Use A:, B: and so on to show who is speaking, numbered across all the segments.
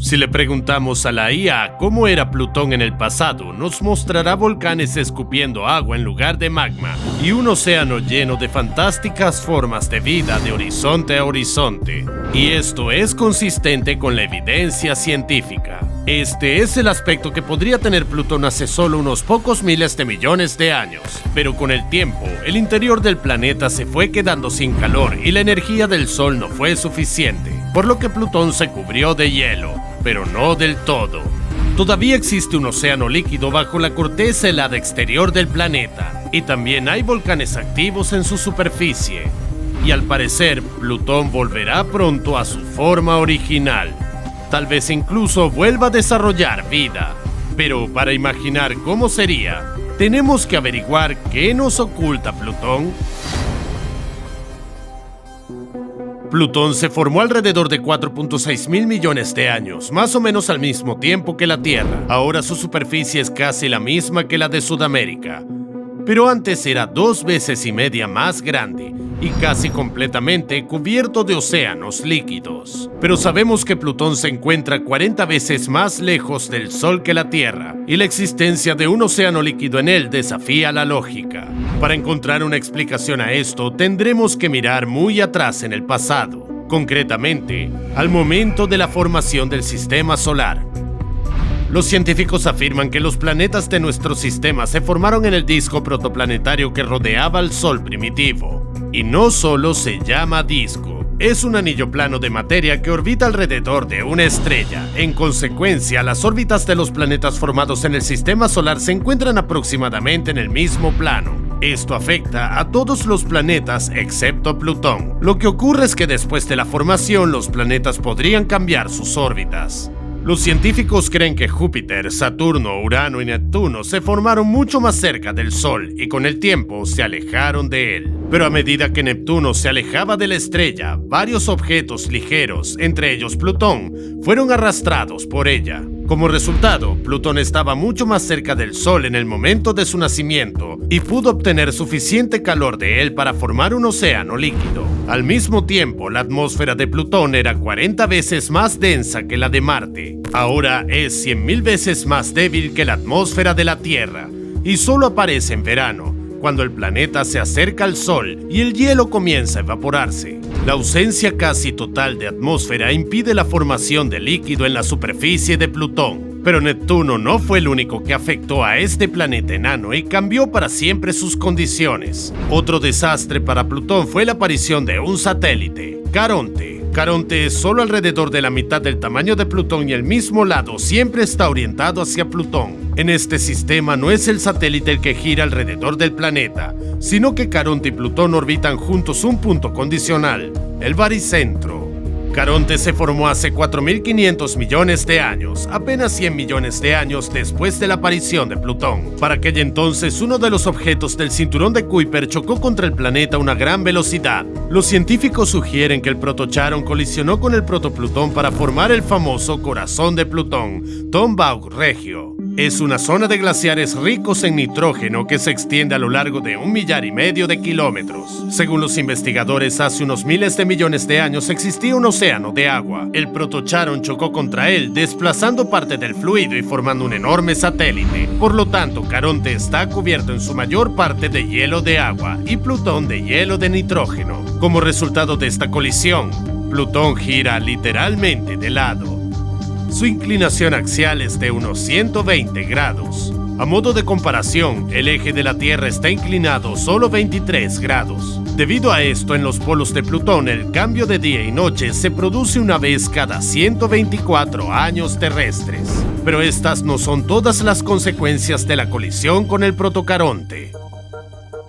A: Si le preguntamos a la IA cómo era Plutón en el pasado, nos mostrará volcanes escupiendo agua en lugar de magma y un océano lleno de fantásticas formas de vida de horizonte a horizonte. Y esto es consistente con la evidencia científica. Este es el aspecto que podría tener Plutón hace solo unos pocos miles de millones de años. Pero con el tiempo, el interior del planeta se fue quedando sin calor y la energía del Sol no fue suficiente, por lo que Plutón se cubrió de hielo, pero no del todo. Todavía existe un océano líquido bajo la corteza helada exterior del planeta, y también hay volcanes activos en su superficie. Y al parecer, Plutón volverá pronto a su forma original. Tal vez incluso vuelva a desarrollar vida. Pero para imaginar cómo sería, tenemos que averiguar qué nos oculta Plutón. Plutón se formó alrededor de 4.6 mil millones de años, más o menos al mismo tiempo que la Tierra. Ahora su superficie es casi la misma que la de Sudamérica, pero antes era 2,5 veces más grande y casi completamente cubierto de océanos líquidos. Pero sabemos que Plutón se encuentra 40 veces más lejos del Sol que la Tierra, y la existencia de un océano líquido en él desafía la lógica. Para encontrar una explicación a esto, tendremos que mirar muy atrás en el pasado, concretamente, al momento de la formación del sistema solar. Los científicos afirman que los planetas de nuestro sistema se formaron en el disco protoplanetario que rodeaba al Sol primitivo. Y no solo se llama disco, es un anillo plano de materia que orbita alrededor de una estrella. En consecuencia, las órbitas de los planetas formados en el sistema solar se encuentran aproximadamente en el mismo plano. Esto afecta a todos los planetas excepto Plutón. Lo que ocurre es que después de la formación, los planetas podrían cambiar sus órbitas. Los científicos creen que Júpiter, Saturno, Urano y Neptuno se formaron mucho más cerca del Sol y con el tiempo se alejaron de él. Pero a medida que Neptuno se alejaba de la estrella, varios objetos ligeros, entre ellos Plutón, fueron arrastrados por ella. Como resultado, Plutón estaba mucho más cerca del Sol en el momento de su nacimiento y pudo obtener suficiente calor de él para formar un océano líquido. Al mismo tiempo, la atmósfera de Plutón era 40 veces más densa que la de Marte. Ahora es 100.000 veces más débil que la atmósfera de la Tierra y solo aparece en verano, cuando el planeta se acerca al Sol y el hielo comienza a evaporarse. La ausencia casi total de atmósfera impide la formación de líquido en la superficie de Plutón. Pero Neptuno no fue el único que afectó a este planeta enano y cambió para siempre sus condiciones. Otro desastre para Plutón fue la aparición de un satélite, Caronte. Caronte es solo alrededor de la mitad del tamaño de Plutón y el mismo lado siempre está orientado hacia Plutón. En este sistema no es el satélite el que gira alrededor del planeta, sino que Caronte y Plutón orbitan juntos un punto condicional, el baricentro. Caronte se formó hace 4.500 millones de años, apenas 100 millones de años después de la aparición de Plutón. Para aquel entonces, uno de los objetos del cinturón de Kuiper chocó contra el planeta a una gran velocidad. Los científicos sugieren que el protocharon colisionó con el protoplutón para formar el famoso corazón de Plutón, Tombaugh Regio. Es una zona de glaciares ricos en nitrógeno que se extiende a lo largo de 1,5 millar de kilómetros. Según los investigadores, hace unos miles de millones de años existía un océano de agua. El protocharon chocó contra él, desplazando parte del fluido y formando un enorme satélite. Por lo tanto, Caronte está cubierto en su mayor parte de hielo de agua y Plutón de hielo de nitrógeno. Como resultado de esta colisión, Plutón gira literalmente de lado. Su inclinación axial es de unos 120 grados. A modo de comparación, el eje de la Tierra está inclinado solo 23 grados. Debido a esto, en los polos de Plutón, el cambio de día y noche se produce una vez cada 124 años terrestres. Pero estas no son todas las consecuencias de la colisión con el protocaronte.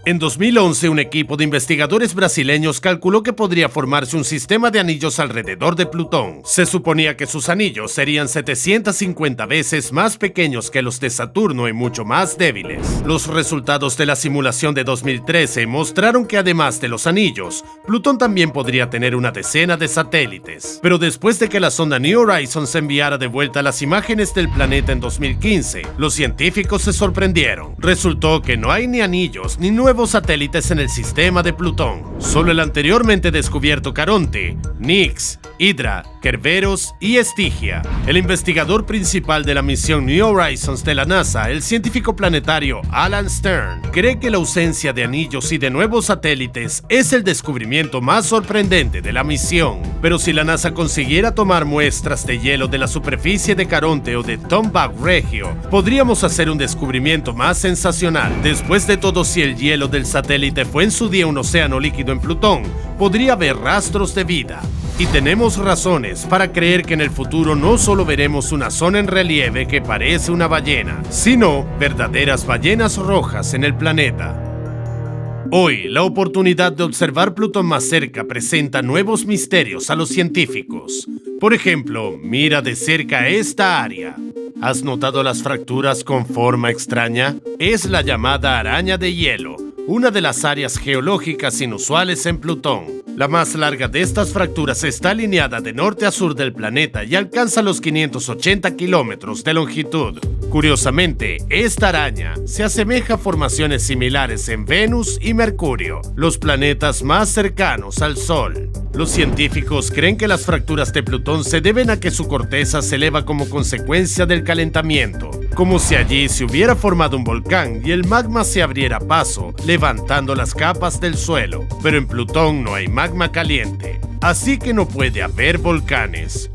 A: En 2011, un equipo de investigadores brasileños calculó que podría formarse un sistema de anillos alrededor de Plutón. Se suponía que sus anillos serían 750 veces más pequeños que los de Saturno y mucho más débiles. Los resultados de la simulación de 2013 mostraron que además de los anillos, Plutón también podría tener una decena de satélites. Pero después de que la sonda New Horizons enviara de vuelta las imágenes del planeta en 2015, los científicos se sorprendieron. Resultó que no hay ni anillos ni nuevos nuevos satélites en el sistema de Plutón. Solo el anteriormente descubierto Caronte, Nix, Hydra, Kerberos y Estigia. El investigador principal de la misión New Horizons de la NASA, el científico planetario Alan Stern, cree que la ausencia de anillos y de nuevos satélites es el descubrimiento más sorprendente de la misión. Pero si la NASA consiguiera tomar muestras de hielo de la superficie de Caronte o de Tombaugh Regio, podríamos hacer un descubrimiento más sensacional. Después de todo, si el hielo del satélite fue en su día un océano líquido en Plutón, podría haber rastros de vida. Y tenemos razones para creer que en el futuro no solo veremos una zona en relieve que parece una ballena, sino verdaderas ballenas rojas en el planeta. Hoy, la oportunidad de observar Plutón más cerca presenta nuevos misterios a los científicos. Por ejemplo, mira de cerca esta área. ¿Has notado las fracturas con forma extraña? Es la llamada araña de hielo, una de las áreas geológicas inusuales en Plutón. La más larga de estas fracturas está alineada de norte a sur del planeta y alcanza los 580 kilómetros de longitud. Curiosamente, esta araña se asemeja a formaciones similares en Venus y Mercurio, los planetas más cercanos al Sol. Los científicos creen que las fracturas de Plutón se deben a que su corteza se eleva como consecuencia del calentamiento, como si allí se hubiera formado un volcán y el magma se abriera paso, levantando las capas del suelo. Pero en Plutón no hay magma caliente, así que no puede haber volcanes.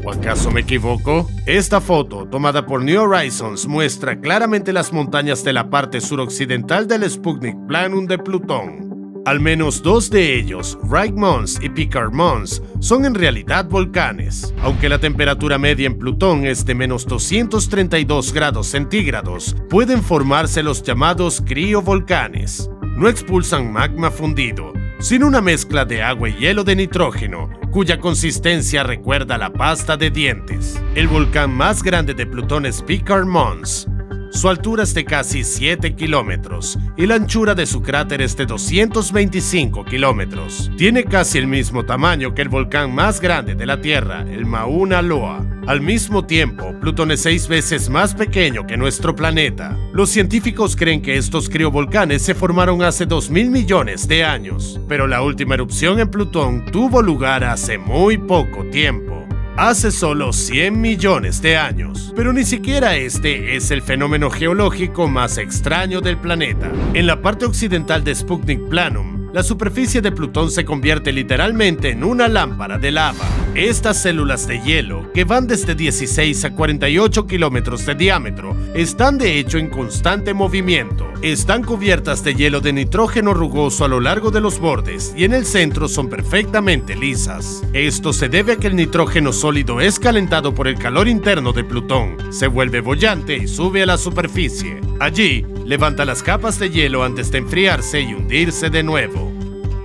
A: ¿O acaso me equivoco? Esta foto, tomada por New Horizons, muestra claramente las montañas de la parte suroccidental del Sputnik Planum de Plutón. Al menos dos de ellos, Wright Mons y Picard Mons, son en realidad volcanes. Aunque la temperatura media en Plutón es de menos 232 grados centígrados, pueden formarse los llamados criovolcanes. No expulsan magma fundido, sino una mezcla de agua y hielo de nitrógeno, cuya consistencia recuerda la pasta de dientes. El volcán más grande de Plutón es Picard Mons. Su altura es de casi 7 kilómetros y la anchura de su cráter es de 225 kilómetros. Tiene casi el mismo tamaño que el volcán más grande de la Tierra, el Mauna Loa. Al mismo tiempo, Plutón es 6 veces más pequeño que nuestro planeta. Los científicos creen que estos criovolcanes se formaron hace 2.000 millones de años, pero la última erupción en Plutón tuvo lugar hace muy poco tiempo. Hace solo 100 millones de años, pero ni siquiera este es el fenómeno geológico más extraño del planeta. En la parte occidental de Sputnik Planum, la superficie de Plutón se convierte literalmente en una lámpara de lava. Estas células de hielo, que van desde 16 a 48 kilómetros de diámetro, están de hecho en constante movimiento. Están cubiertas de hielo de nitrógeno rugoso a lo largo de los bordes y en el centro son perfectamente lisas. Esto se debe a que el nitrógeno sólido es calentado por el calor interno de Plutón, se vuelve boyante y sube a la superficie. Allí, levanta las capas de hielo antes de enfriarse y hundirse de nuevo.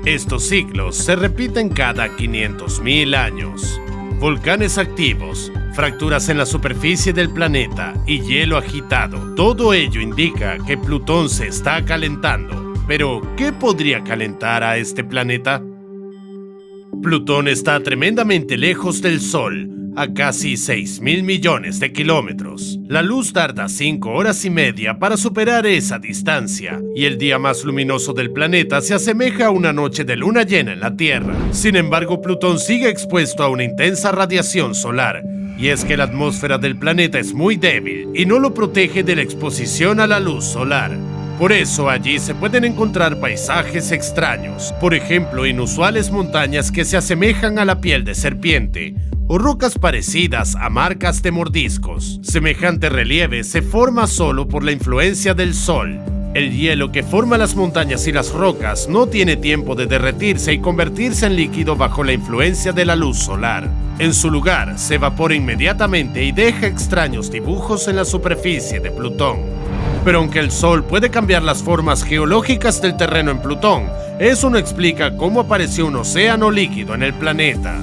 A: Estos ciclos se repiten cada 500.000 años. Volcanes activos, fracturas en la superficie del planeta y hielo agitado. Todo ello indica que Plutón se está calentando. Pero, ¿qué podría calentar a este planeta? Plutón está tremendamente lejos del Sol, a casi 6.000 millones de kilómetros. La luz tarda 5 horas y media para superar esa distancia, y el día más luminoso del planeta se asemeja a una noche de luna llena en la Tierra. Sin embargo, Plutón sigue expuesto a una intensa radiación solar, y es que la atmósfera del planeta es muy débil y no lo protege de la exposición a la luz solar. Por eso allí se pueden encontrar paisajes extraños, por ejemplo, inusuales montañas que se asemejan a la piel de serpiente, o rocas parecidas a marcas de mordiscos. Semejante relieve se forma solo por la influencia del Sol. El hielo que forma las montañas y las rocas no tiene tiempo de derretirse y convertirse en líquido bajo la influencia de la luz solar. En su lugar, se evapora inmediatamente y deja extraños dibujos en la superficie de Plutón. Pero aunque el Sol puede cambiar las formas geológicas del terreno en Plutón, eso no explica cómo apareció un océano líquido en el planeta.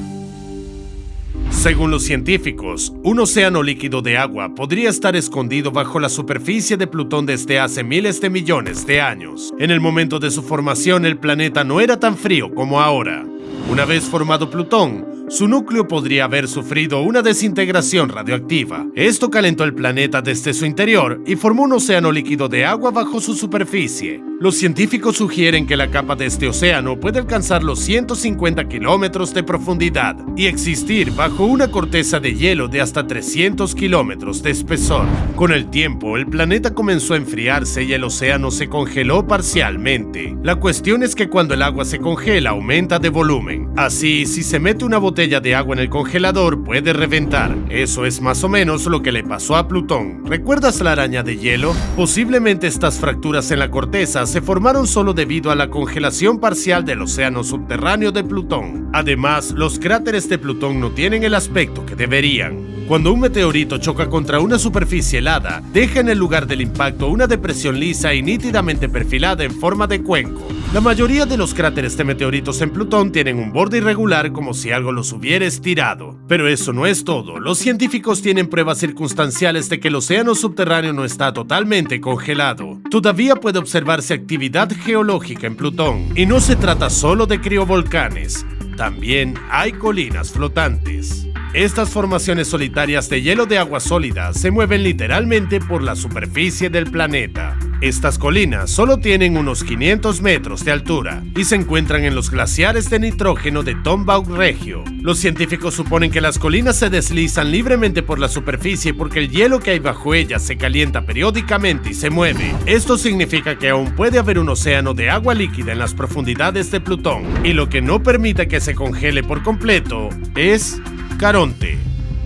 A: Según los científicos, un océano líquido de agua podría estar escondido bajo la superficie de Plutón desde hace miles de millones de años. En el momento de su formación, el planeta no era tan frío como ahora. Una vez formado Plutón, su núcleo podría haber sufrido una desintegración radioactiva. Esto calentó el planeta desde su interior y formó un océano líquido de agua bajo su superficie. Los científicos sugieren que la capa de este océano puede alcanzar los 150 kilómetros de profundidad y existir bajo una corteza de hielo de hasta 300 kilómetros de espesor. Con el tiempo, el planeta comenzó a enfriarse y el océano se congeló parcialmente. La cuestión es que cuando el agua se congela, aumenta de volumen. Así, si se mete una botella de agua en el congelador, puede reventar. Eso es más o menos lo que le pasó a Plutón. ¿Recuerdas la araña de hielo? Posiblemente estas fracturas en la corteza se formaron solo debido a la congelación parcial del océano subterráneo de Plutón. Además, los cráteres de Plutón no tienen el aspecto que deberían. Cuando un meteorito choca contra una superficie helada, deja en el lugar del impacto una depresión lisa y nítidamente perfilada en forma de cuenco. La mayoría de los cráteres de meteoritos en Plutón tienen un borde irregular como si algo los hubiera estirado. Pero eso no es todo. Los científicos tienen pruebas circunstanciales de que el océano subterráneo no está totalmente congelado. Todavía puede observarse actividad geológica en Plutón. Y no se trata solo de criovolcanes. También hay colinas flotantes. Estas formaciones solitarias de hielo de agua sólida se mueven literalmente por la superficie del planeta. Estas colinas solo tienen unos 500 metros de altura y se encuentran en los glaciares de nitrógeno de Tombaugh Regio. Los científicos suponen que las colinas se deslizan libremente por la superficie porque el hielo que hay bajo ellas se calienta periódicamente y se mueve. Esto significa que aún puede haber un océano de agua líquida en las profundidades de Plutón, y lo que no permite que se congele por completo es Caronte.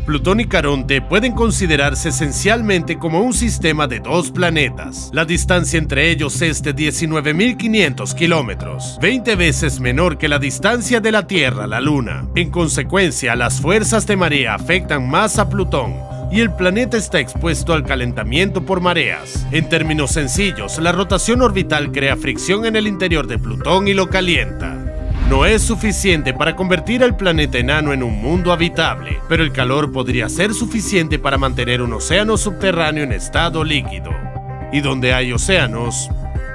A: Plutón y Caronte pueden considerarse esencialmente como un sistema de dos planetas. La distancia entre ellos es de 19.500 kilómetros, 20 veces menor que la distancia de la Tierra a la Luna. En consecuencia, las fuerzas de marea afectan más a Plutón y el planeta está expuesto al calentamiento por mareas. En términos sencillos, la rotación orbital crea fricción en el interior de Plutón y lo calienta. No es suficiente para convertir al planeta enano en un mundo habitable, pero el calor podría ser suficiente para mantener un océano subterráneo en estado líquido. Y donde hay océanos,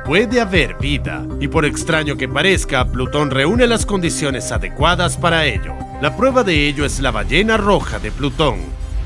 A: puede haber vida. Y por extraño que parezca, Plutón reúne las condiciones adecuadas para ello. La prueba de ello es la ballena roja de Plutón.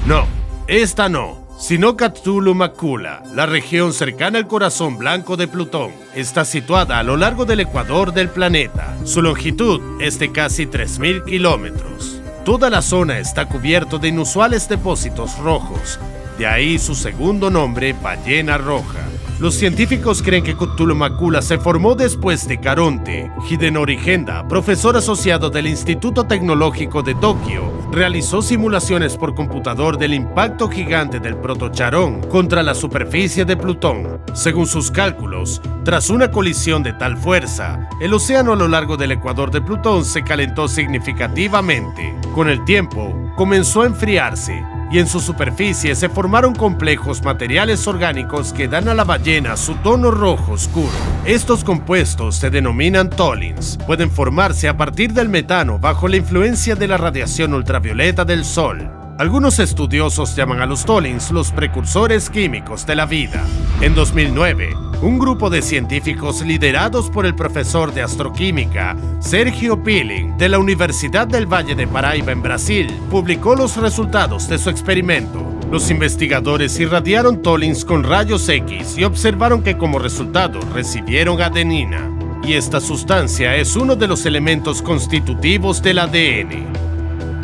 A: No, esta no, sino Cthulhu Macula, la región cercana al corazón blanco de Plutón. Está situada a lo largo del ecuador del planeta. Su longitud es de casi 3.000 kilómetros. Toda la zona está cubierta de inusuales depósitos rojos, de ahí su segundo nombre, ballena roja. Los científicos creen que Cthulhu Macula se formó después de Caronte. Hidenori Genda, profesor asociado del Instituto Tecnológico de Tokio, realizó simulaciones por computador del impacto gigante del protocharón contra la superficie de Plutón. Según sus cálculos, tras una colisión de tal fuerza, el océano a lo largo del ecuador de Plutón se calentó significativamente. Con el tiempo, comenzó a enfriarse, y en su superficie se formaron complejos materiales orgánicos que dan a la ballena su tono rojo oscuro. Estos compuestos se denominan tholins. Pueden formarse a partir del metano bajo la influencia de la radiación ultravioleta del Sol. Algunos estudiosos llaman a los tholins los precursores químicos de la vida. En 2009, un grupo de científicos liderados por el profesor de astroquímica Sergio Pilling de la Universidad del Valle de Paraíba en Brasil publicó los resultados de su experimento. Los investigadores irradiaron tholins con rayos X y observaron que como resultado recibieron adenina. Y esta sustancia es uno de los elementos constitutivos del ADN.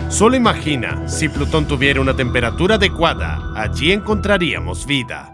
A: Solo imagina, si Plutón tuviera una temperatura adecuada, allí encontraríamos vida.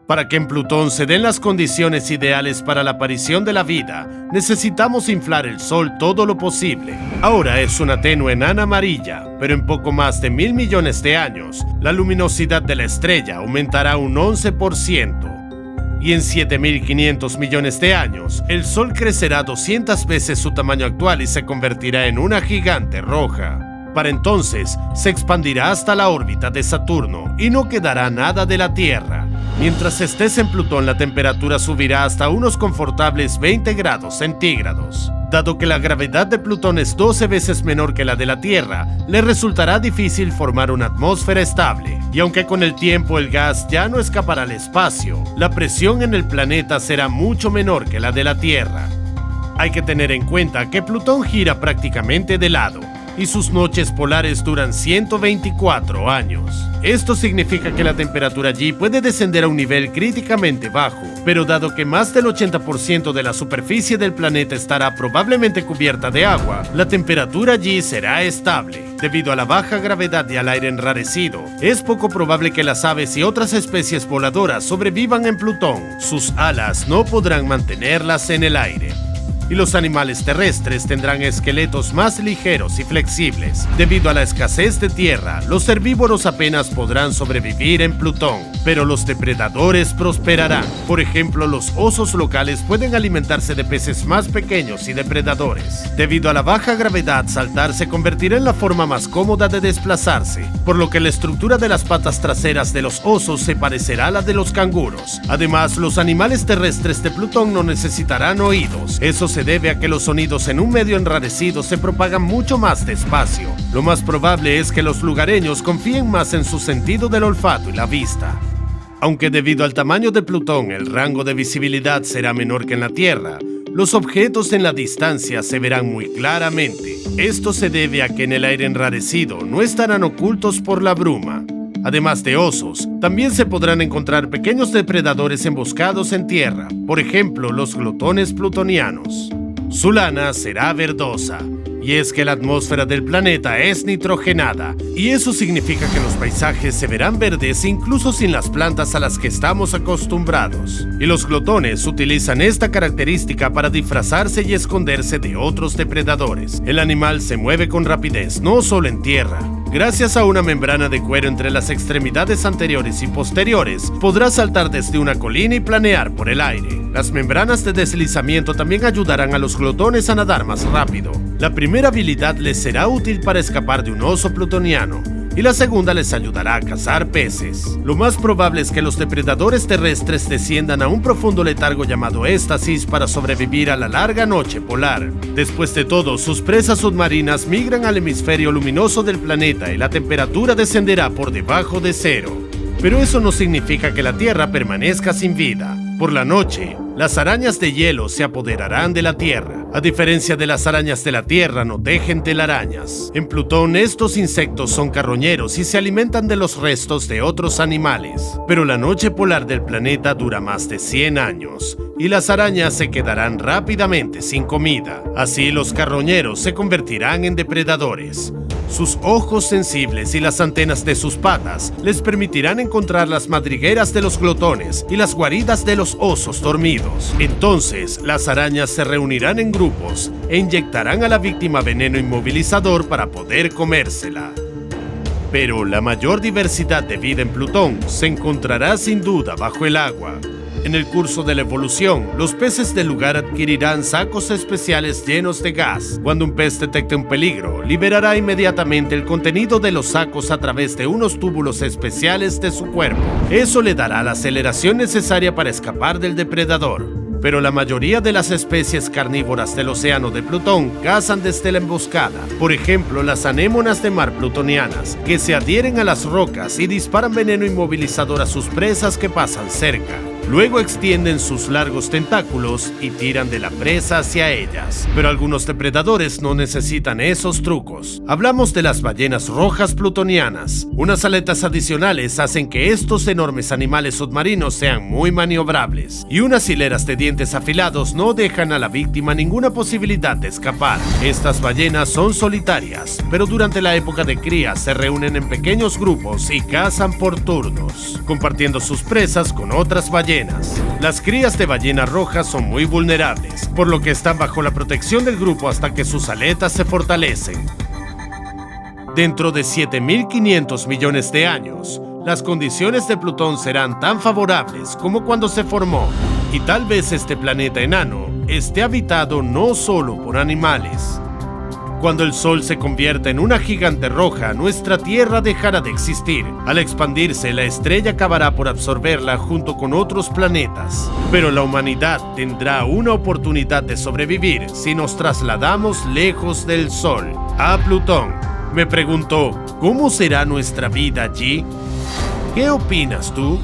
A: Para que en Plutón se den las condiciones ideales para la aparición de la vida, necesitamos inflar el Sol todo lo posible. Ahora es una tenue enana amarilla, pero en poco más de 1.000 millones de años, la luminosidad de la estrella aumentará un 11%. Y en 7.500 millones de años, el Sol crecerá 200 veces su tamaño actual y se convertirá en una gigante roja. Para entonces, se expandirá hasta la órbita de Saturno y no quedará nada de la Tierra. Mientras estés en Plutón, la temperatura subirá hasta unos confortables 20 grados centígrados. Dado que la gravedad de Plutón es 12 veces menor que la de la Tierra, le resultará difícil formar una atmósfera estable. Y aunque con el tiempo el gas ya no escapará al espacio, la presión en el planeta será mucho menor que la de la Tierra. Hay que tener en cuenta que Plutón gira prácticamente de lado, y sus noches polares duran 124 años. Esto significa que la temperatura allí puede descender a un nivel críticamente bajo, pero dado que más del 80% de la superficie del planeta estará probablemente cubierta de agua, la temperatura allí será estable. Debido a la baja gravedad y al aire enrarecido, es poco probable que las aves y otras especies voladoras sobrevivan en Plutón. Sus alas no podrán mantenerlas en el aire. Y los animales terrestres tendrán esqueletos más ligeros y flexibles. Debido a la escasez de tierra, los herbívoros apenas podrán sobrevivir en Plutón, pero los depredadores prosperarán. Por ejemplo, los osos locales pueden alimentarse de peces más pequeños y depredadores. Debido a la baja gravedad, saltar se convertirá en la forma más cómoda de desplazarse, por lo que la estructura de las patas traseras de los osos se parecerá a la de los canguros. Además, los animales terrestres de Plutón no necesitarán oídos. Eso se debe a que los sonidos en un medio enrarecido se propagan mucho más despacio. Lo más probable es que los lugareños confíen más en su sentido del olfato y la vista. Aunque debido al tamaño de Plutón el rango de visibilidad será menor que en la Tierra, los objetos en la distancia se verán muy claramente. Esto se debe a que en el aire enrarecido no estarán ocultos por la bruma. Además de osos, también se podrán encontrar pequeños depredadores emboscados en tierra, por ejemplo los glotones plutonianos. Su lana será verdosa, y es que la atmósfera del planeta es nitrogenada, y eso significa que los paisajes se verán verdes incluso sin las plantas a las que estamos acostumbrados. Y los glotones utilizan esta característica para disfrazarse y esconderse de otros depredadores. El animal se mueve con rapidez, no solo en tierra. Gracias a una membrana de cuero entre las extremidades anteriores y posteriores, podrá saltar desde una colina y planear por el aire. Las membranas de deslizamiento también ayudarán a los glotones a nadar más rápido. La primera habilidad les será útil para escapar de un oso plutoniano, y la segunda les ayudará a cazar peces. Lo más probable es que los depredadores terrestres desciendan a un profundo letargo llamado éxtasis para sobrevivir a la larga noche polar. Después de todo, sus presas submarinas migran al hemisferio luminoso del planeta y la temperatura descenderá por debajo de cero. Pero eso no significa que la Tierra permanezca sin vida. Por la noche, las arañas de hielo se apoderarán de la Tierra. A diferencia de las arañas de la Tierra, no tejen telarañas. En Plutón, estos insectos son carroñeros y se alimentan de los restos de otros animales. Pero la noche polar del planeta dura más de 100 años, y las arañas se quedarán rápidamente sin comida. Así, los carroñeros se convertirán en depredadores. Sus ojos sensibles y las antenas de sus patas les permitirán encontrar las madrigueras de los glotones y las guaridas de los osos dormidos. Entonces, las arañas se reunirán en grupos e inyectarán a la víctima veneno inmovilizador para poder comérsela. Pero la mayor diversidad de vida en Plutón se encontrará sin duda bajo el agua. En el curso de la evolución, los peces del lugar adquirirán sacos especiales llenos de gas. Cuando un pez detecte un peligro, liberará inmediatamente el contenido de los sacos a través de unos túbulos especiales de su cuerpo. Eso le dará la aceleración necesaria para escapar del depredador. Pero la mayoría de las especies carnívoras del océano de Plutón cazan desde la emboscada. Por ejemplo, las anémonas de mar plutonianas, que se adhieren a las rocas y disparan veneno inmovilizador a sus presas que pasan cerca. Luego extienden sus largos tentáculos y tiran de la presa hacia ellas. Pero algunos depredadores no necesitan esos trucos. Hablamos de las ballenas rojas plutonianas. Unas aletas adicionales hacen que estos enormes animales submarinos sean muy maniobrables. Y unas hileras de dientes afilados no dejan a la víctima ninguna posibilidad de escapar. Estas ballenas son solitarias, pero durante la época de cría se reúnen en pequeños grupos y cazan por turnos, compartiendo sus presas con otras ballenas. Las crías de ballena roja son muy vulnerables, por lo que están bajo la protección del grupo hasta que sus aletas se fortalecen. Dentro de 7.500 millones de años, las condiciones de Plutón serán tan favorables como cuando se formó, y tal vez este planeta enano esté habitado no solo por animales. Cuando el Sol se convierta en una gigante roja, nuestra Tierra dejará de existir. Al expandirse, la estrella acabará por absorberla junto con otros planetas. Pero la humanidad tendrá una oportunidad de sobrevivir si nos trasladamos lejos del Sol, a Plutón. Me pregunto, ¿cómo será nuestra vida allí? ¿Qué opinas tú?